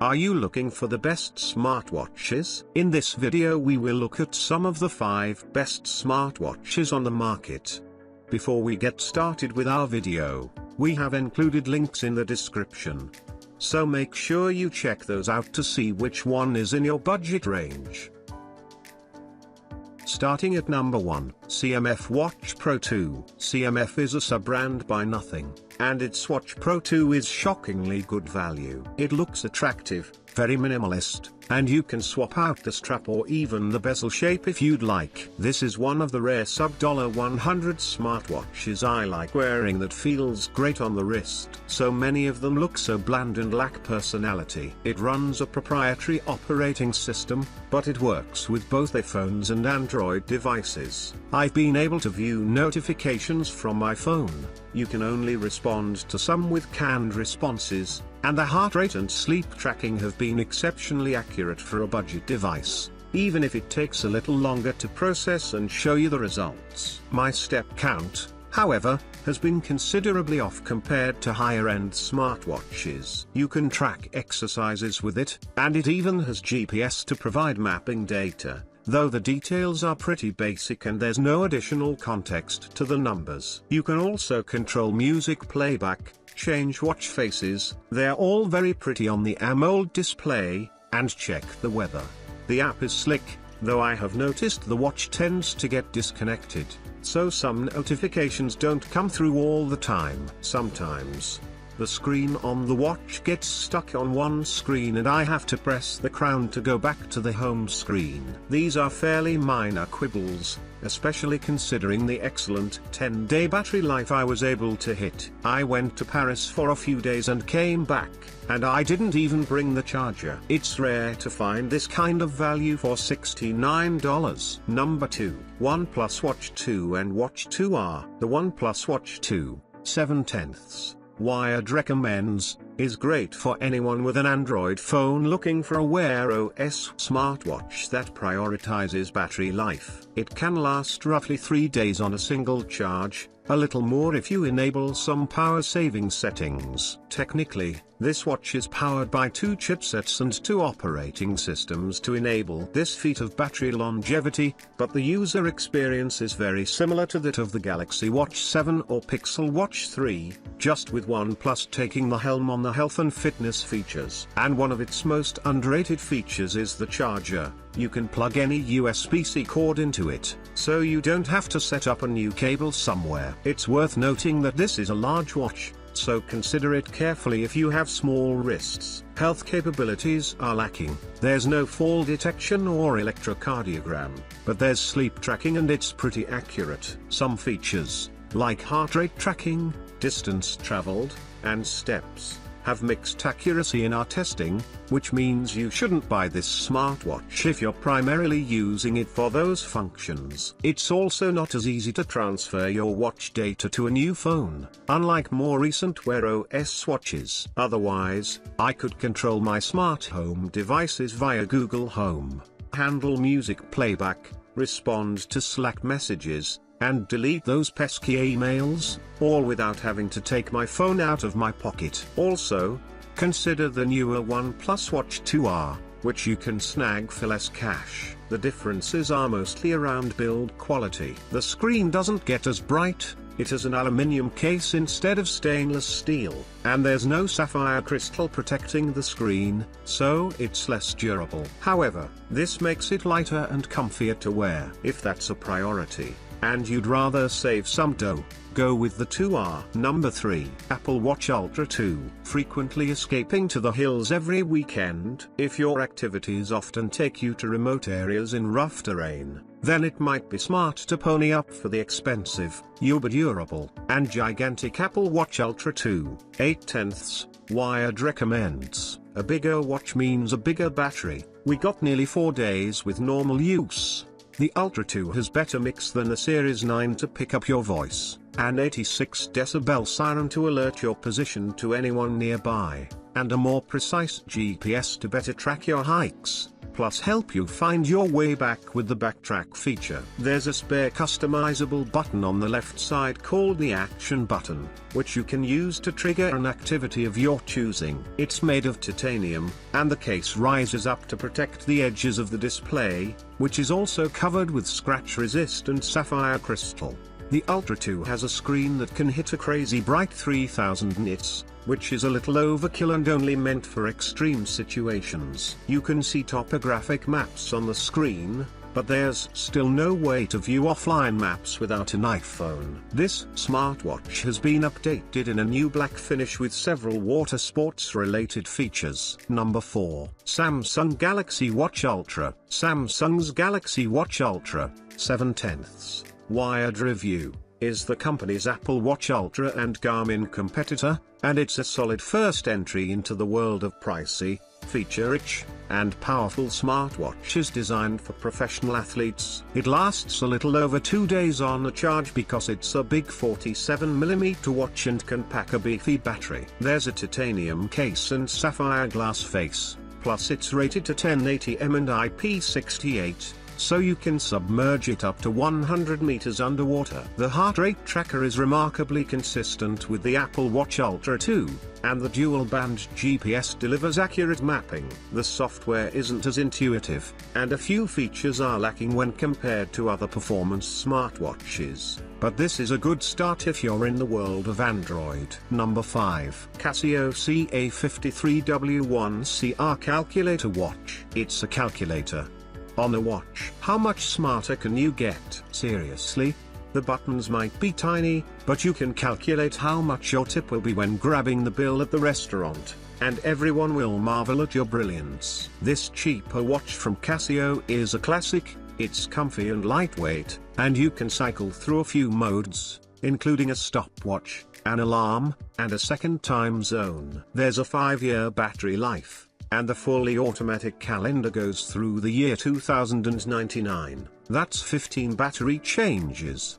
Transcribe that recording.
Are you looking for the best smartwatches? In this video we will look at some of the 5 best smartwatches on the market. Before we get started with our video, we have included links in the description. So make sure you check those out to see which one is in your budget range. Starting at number 1, CMF Watch Pro 2. CMF is a sub-brand by Nothing, and its Watch Pro 2 is shockingly good value. It looks attractive, very minimalist, and you can swap out the strap or even the bezel shape if you'd like. This is one of the rare sub-$100 smartwatches I like wearing that feels great on the wrist. So many of them look so bland and lack personality. It runs a proprietary operating system, but it works with both iPhones and Android devices. I've been able to view notifications from my phone. You can only respond to some with canned responses, and the heart rate and sleep tracking have been exceptionally accurate for a budget device, even if it takes a little longer to process and show you the results. My step count, however, has been considerably off compared to higher-end smartwatches. You can track exercises with it, and it even has GPS to provide mapping data, though the details are pretty basic and there's no additional context to the numbers. You can also control music playback, change watch faces, they're all very pretty on the AMOLED display, and check the weather. The app is slick, though I have noticed the watch tends to get disconnected, so some notifications don't come through all the time. Sometimes the screen on the watch gets stuck on one screen and I have to press the crown to go back to the home screen. These are fairly minor quibbles, especially considering the excellent 10-day battery life I was able to hit. I went to Paris for a few days and came back, and I didn't even bring the charger. It's rare to find this kind of value for $69. Number 2, OnePlus Watch 2 and Watch 2R. The OnePlus Watch 2, 7/10. Wired recommends, is great for anyone with an Android phone looking for a Wear OS smartwatch that prioritizes battery life. It can last roughly 3 days on a single charge, a little more if you enable some power-saving settings. Technically, this watch is powered by 2 chipsets and 2 operating systems to enable this feat of battery longevity, but the user experience is very similar to that of the Galaxy Watch 7 or Pixel Watch 3, just with OnePlus taking the helm on the health and fitness features. And one of its most underrated features is the charger. You can plug any USB-C cord into it, so you don't have to set up a new cable somewhere. It's worth noting that this is a large watch, so consider it carefully if you have small wrists. Health capabilities are lacking. There's no fall detection or electrocardiogram, but there's sleep tracking and it's pretty accurate. Some features, like heart rate tracking, distance traveled, and steps, have mixed accuracy in our testing, which means you shouldn't buy this smartwatch if you're primarily using it for those functions. It's also not as easy to transfer your watch data to a new phone, unlike more recent Wear OS watches. Otherwise, I could control my smart home devices via Google Home, handle music playback, respond to Slack messages, and delete those pesky emails, all without having to take my phone out of my pocket. Also, consider the newer OnePlus Watch 2R, which you can snag for less cash. The differences are mostly around build quality. The screen doesn't get as bright, it has an aluminium case instead of stainless steel, and there's no sapphire crystal protecting the screen, so it's less durable. However, this makes it lighter and comfier to wear. If that's a priority, and you'd rather save some dough, go with the 2R. Number 3, Apple Watch Ultra 2. Frequently escaping to the hills every weekend. If your activities often take you to remote areas in rough terrain, then it might be smart to pony up for the expensive, uber durable, and gigantic Apple Watch Ultra 2, 8/10. Wired recommends, a bigger watch means a bigger battery. We got nearly 4 days with normal use. The Ultra 2 has better mix than the Series 9 to pick up your voice, an 86 decibel siren to alert your position to anyone nearby, and a more precise GPS to better track your hikes. Plus help you find your way back with the backtrack feature. There's a spare customizable button on the left side called the action button, which you can use to trigger an activity of your choosing. It's made of titanium, and the case rises up to protect the edges of the display, which is also covered with scratch-resistant sapphire crystal. The Ultra 2 has a screen that can hit a crazy bright 3000 nits, which is a little overkill and only meant for extreme situations. You can see topographic maps on the screen, but there's still no way to view offline maps without an iPhone. This smartwatch has been updated in a new black finish with several water sports related features. Number 4. Samsung Galaxy Watch Ultra. Samsung's Galaxy Watch Ultra 7/10 Wired Review is the company's Apple Watch Ultra and Garmin competitor, and it's a solid first entry into the world of pricey, feature-rich, and powerful smartwatches designed for professional athletes. It lasts a little over 2 days on a charge because it's a big 47mm watch and can pack a beefy battery. There's a titanium case and sapphire glass face, plus it's rated to 1080m and IP68. So you can submerge it up to 100 meters underwater. The heart rate tracker is remarkably consistent with the Apple Watch Ultra 2, and the dual-band GPS delivers accurate mapping. The software isn't as intuitive, and a few features are lacking when compared to other performance smartwatches. But this is a good start if you're in the world of Android. Number 5. Casio CA53W1CR Calculator Watch. It's a calculator on a watch. How much smarter can you get? Seriously? The buttons might be tiny, but you can calculate how much your tip will be when grabbing the bill at the restaurant, and everyone will marvel at your brilliance. This cheaper watch from Casio is a classic. It's comfy and lightweight, and you can cycle through a few modes, including a stopwatch, an alarm, and a second time zone. There's a 5-year battery life, and the fully automatic calendar goes through the year 2099. That's 15 battery changes.